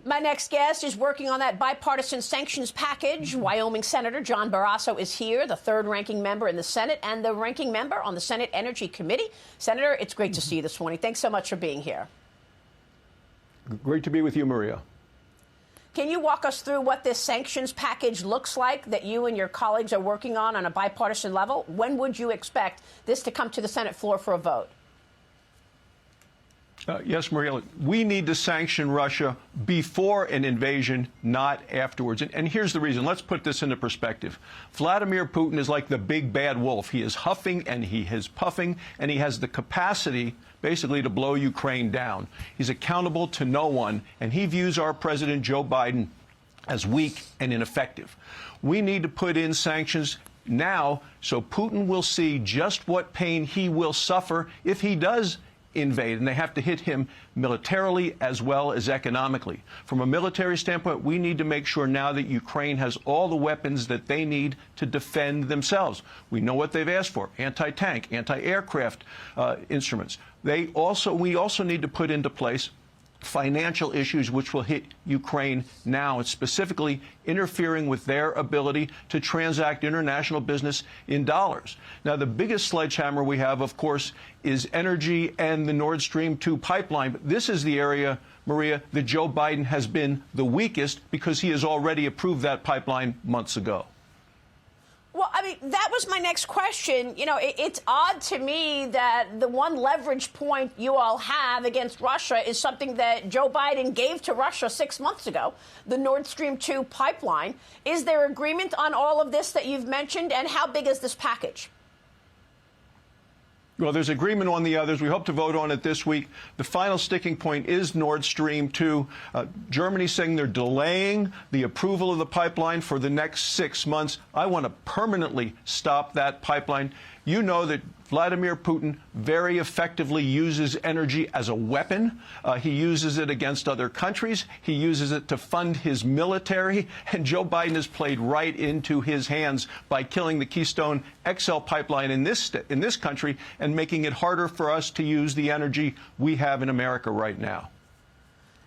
My next guest is working on that bipartisan sanctions package. Wyoming Senator John Barrasso is here, the third-ranking member in the Senate and the ranking member on the Senate Energy Committee. Senator, it's great to see you this morning. Thanks so much for being here. Great to be with you, Maria. Can you walk us through what this sanctions package looks like that you and your colleagues are working on a bipartisan level? When would you expect this to come to the Senate floor for a vote? Yes, Maria, we need to sanction Russia before an invasion, not afterwards. And here's the reason. Let's put this into perspective. Vladimir Putin is like the big bad wolf. He is huffing and he is puffing, and he has the capacity basically to blow Ukraine down. He's accountable to no one, and he views our President Joe Biden as weak and ineffective. We need to put in sanctions now so Putin will see just what pain he will suffer if he does invade, and they have to hit him militarily as well as economically. From a military standpoint, we need to make sure now that Ukraine has all the weapons that they need to defend themselves. We know what they've asked for: anti-tank, anti-aircraft instruments. We also need to put into place financial issues which will hit Ukraine now, and specifically interfering with their ability to transact international business in dollars. Now, the biggest sledgehammer we have, of course, is energy and the Nord Stream 2 pipeline. But this is the area, Maria, that Joe Biden has been the weakest because he has already approved that pipeline months ago. Well, I mean, that was my next question. You know, it's odd to me that the one leverage point you all have against Russia is something that Joe Biden gave to Russia 6 months ago, the Nord Stream 2 pipeline. Is there agreement on all of this that you've mentioned, and how big is this package? Well, there's agreement on the others. We hope to vote on it this week. The final sticking point is Nord Stream 2. Germany's saying they're delaying the approval of the pipeline for the next 6 months. I want to permanently stop that pipeline. You know that Vladimir Putin very effectively uses energy as a weapon. He uses it against other countries. He uses it to fund his military. And Joe Biden has played right into his hands by killing the Keystone XL pipeline in this country and making it harder for us to use the energy we have in America right now.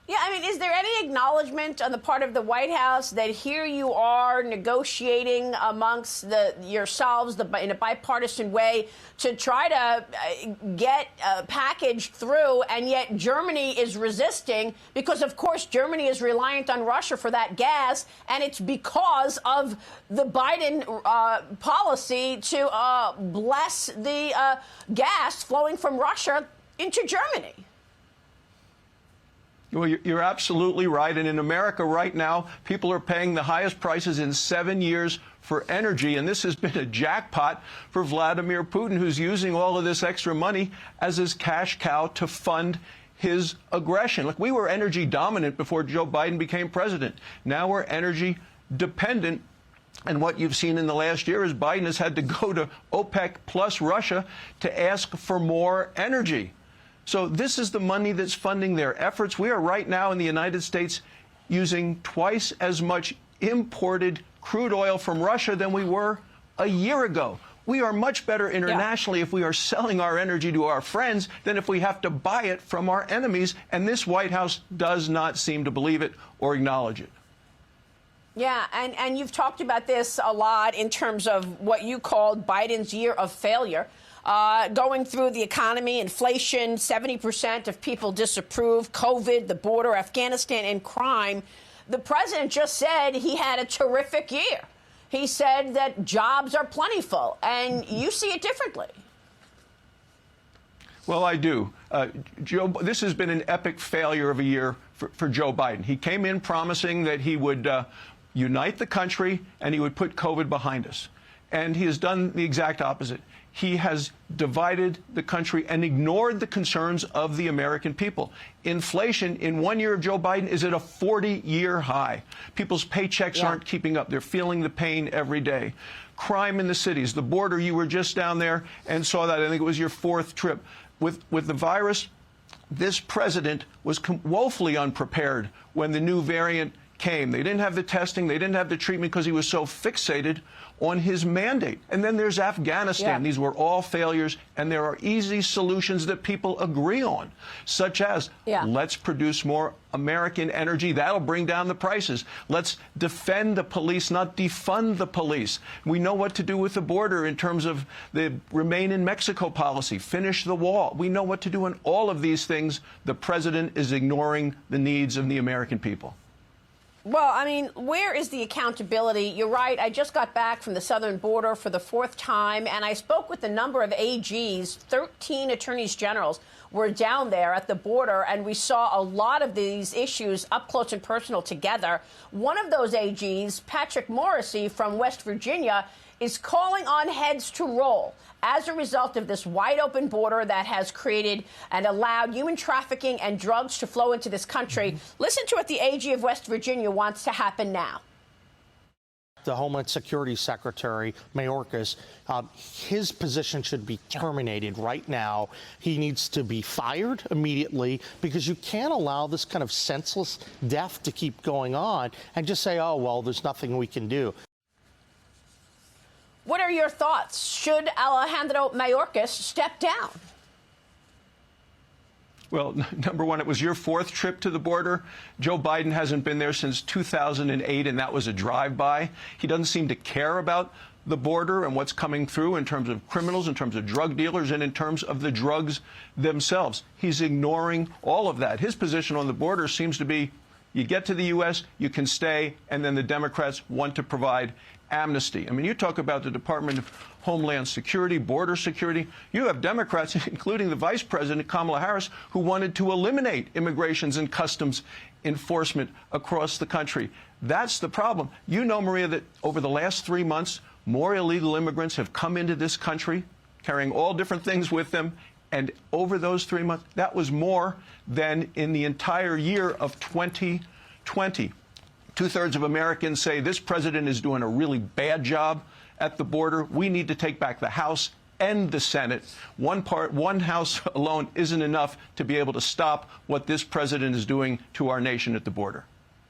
Yeah, I mean, is there any acknowledgement on the part of the White House that here you are negotiating amongst yourselves in a bipartisan way to try to get a package through, and yet Germany is resisting because, of course, Germany is reliant on Russia for that gas, and it's because of the Biden policy to bless the gas flowing from Russia into Germany? Well, you're absolutely right. And in America right now, people are paying the highest prices in 7 years for energy. And this has been a jackpot for Vladimir Putin, who's using all of this extra money as his cash cow to fund his aggression. Look, we were energy dominant before Joe Biden became president. Now we're energy dependent. And what you've seen in the last year is Biden has had to go to OPEC plus Russia to ask for more energy. So this is the money that's funding their efforts. We are right now in the United States using twice as much imported crude oil from Russia than we were a year ago. We are much better internationally if we are selling our energy to our friends than if we have to buy it from our enemies. And this White House does not seem to believe it or acknowledge it. Yeah, and you've talked about this a lot in terms of what you called Biden's year of failure. Going through the economy, inflation, 70% of people disapprove, COVID, the border, Afghanistan, and crime. The president just said he had a terrific year. He said that jobs are plentiful, and you see it differently. Well, I do. This has been an epic failure of a year for Joe Biden. He came in promising that he would unite the country and he would put COVID behind us. And he has done the exact opposite. He has divided the country and ignored the concerns of the American people. Inflation in 1 year of Joe Biden is at a 40-year high. People's paychecks aren't keeping up. They're feeling the pain every day. Crime in the cities, the border, you were just down there and saw that. I think it was your fourth trip. With the virus, this president was woefully unprepared when the new variant came. They didn't have the testing. They didn't have the treatment because he was so fixated on his mandate. And then there's Afghanistan. These were all failures, and there are easy solutions that people agree on, such as let's produce more American energy. That'll bring down the prices. Let's defend the police, not defund the police. We know what to do with the border in terms of the Remain in Mexico policy, finish the wall. We know what to do in all of these things. The president is ignoring the needs of the American people. Well, I mean, where is the accountability? You're right. I just got back from the southern border for the 4th time, and I spoke with a number of AGs. 13 attorneys generals were down there at the border, and we saw a lot of these issues up close and personal together. One of those AGs, Patrick Morrissey from West Virginia, is calling on heads to roll as a result of this wide-open border that has created and allowed human trafficking and drugs to flow into this country. Listen to what the AG of West Virginia wants to happen now. The Homeland Security Secretary, Mayorkas, his position should be terminated right now. He needs to be fired immediately because you can't allow this kind of senseless death to keep going on and just say, oh, well, there's nothing we can do. What are your thoughts? Should Alejandro Mayorkas step down? Well, number one, it was your 4th trip to the border. Joe Biden hasn't been there since 2008, and that was a drive-by. He doesn't seem to care about the border and what's coming through in terms of criminals, in terms of drug dealers, and in terms of the drugs themselves. He's ignoring all of that. His position on the border seems to be, you get to the U.S., you can stay, and then the Democrats want to provide amnesty. I mean, you talk about the Department of Homeland Security, border security. You have Democrats, including the Vice President, Kamala Harris, who wanted to eliminate immigrations and customs enforcement across the country. That's the problem. You know, Maria, that over the last 3 months, more illegal immigrants have come into this country, carrying all different things with them. And over those 3 months, that was more than in the entire year of 2020. 2/3 of Americans say this president is doing a really bad job at the border. We need to take back the House and the Senate. One House alone isn't enough to be able to stop what this president is doing to our nation at the border.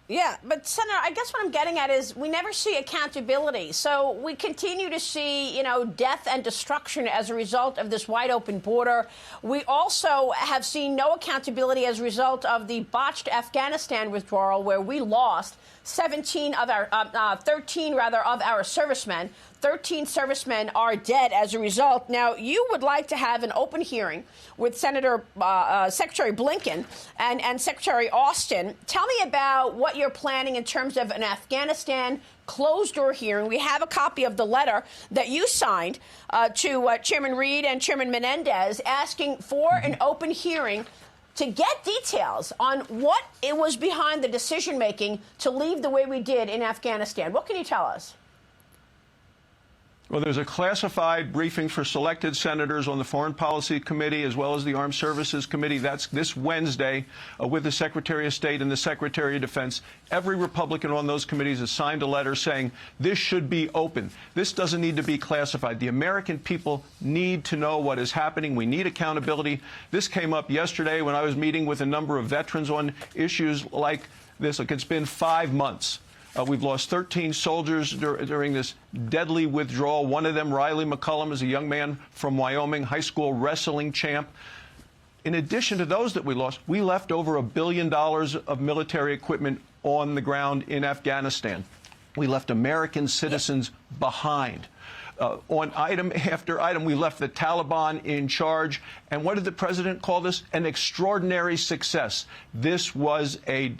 Yeah, but Senator, I guess what I'm getting at is we never see accountability. So we continue to see, you know, death and destruction as a result of this wide open border. We also have seen no accountability as a result of the botched Afghanistan withdrawal, where we lost 13 of our servicemen. 13 servicemen are dead as a result. Now, you would like to have an open hearing with Secretary Blinken and Secretary Austin. Tell me about what you're planning in terms of an Afghanistan closed-door hearing. We have a copy of the letter that you signed to Chairman Reid and Chairman Menendez asking for an open hearing to get details on what it was behind the decision-making to leave the way we did in Afghanistan. What can you tell us? Well, there's a classified briefing for selected senators on the Foreign Policy Committee as well as the Armed Services Committee. That's this Wednesday with the Secretary of State and the Secretary of Defense. Every Republican on those committees has signed a letter saying this should be open. This doesn't need to be classified. The American people need to know what is happening. We need accountability. This came up yesterday when I was meeting with a number of veterans on issues like this. Look, it's been 5 months. We've lost 13 soldiers during this deadly withdrawal. One of them, Riley McCullum, is a young man from Wyoming, high school wrestling champ. In addition to those that we lost, we left over $1 billion of military equipment on the ground in Afghanistan. We left American citizens behind. On item after item, we left the Taliban in charge. And what did the president call this? An extraordinary success. This was a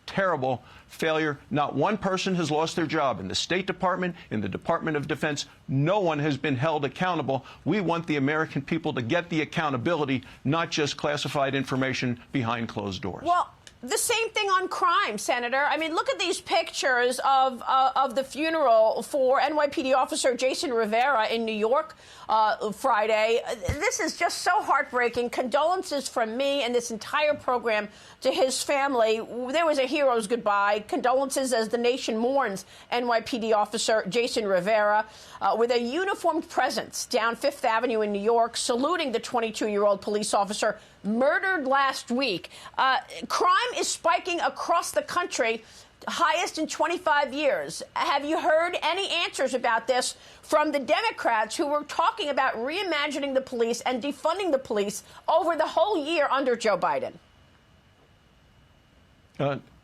terrible failure. Not one person has lost their job in the State Department, in the Department of Defense. No one has been held accountable. We want the American people to get the accountability, not just classified information behind closed doors. Well, the same thing on crime, Senator. I mean, look at these pictures of the funeral for NYPD officer Jason Rivera in New York Friday. This is just so heartbreaking. Condolences from me and this entire program to his family. There was a hero's goodbye. Condolences as the nation mourns NYPD officer Jason Rivera with a uniformed presence down Fifth Avenue in New York, saluting the 22-year-old police officer murdered last week. Crime is spiking across the country. highest in 25 years. Have you heard any answers about this from the Democrats who were talking about reimagining the police and defunding the police over the whole year under Joe Biden?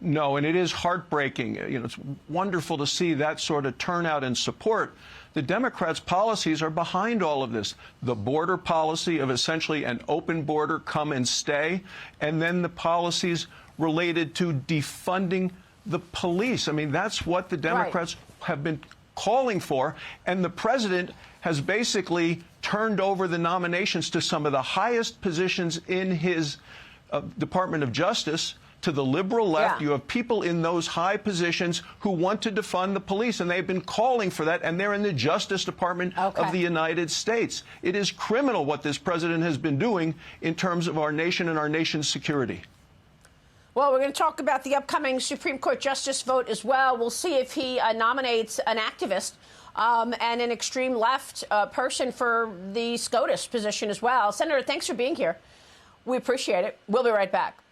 No, and it is heartbreaking. It's wonderful to see that sort of turnout and support. The Democrats' policies are behind all of this. The border policy of essentially an open border, come and stay, and then the policies related to defunding the police. I mean, that's what the Democrats have been calling for, and the president has basically turned over the nominations to some of the highest positions in his Department of Justice to the liberal left. You have people in those high positions who want to defund the police, and they've been calling for that, and they're in the Justice Department of the United States. It is criminal what this president has been doing in terms of our nation and our nation's security. Well, we're going to talk about the upcoming Supreme Court justice vote as well. We'll see if he nominates an activist and an extreme left person for the SCOTUS position as well. Senator, thanks for being here. We appreciate it. We'll be right back.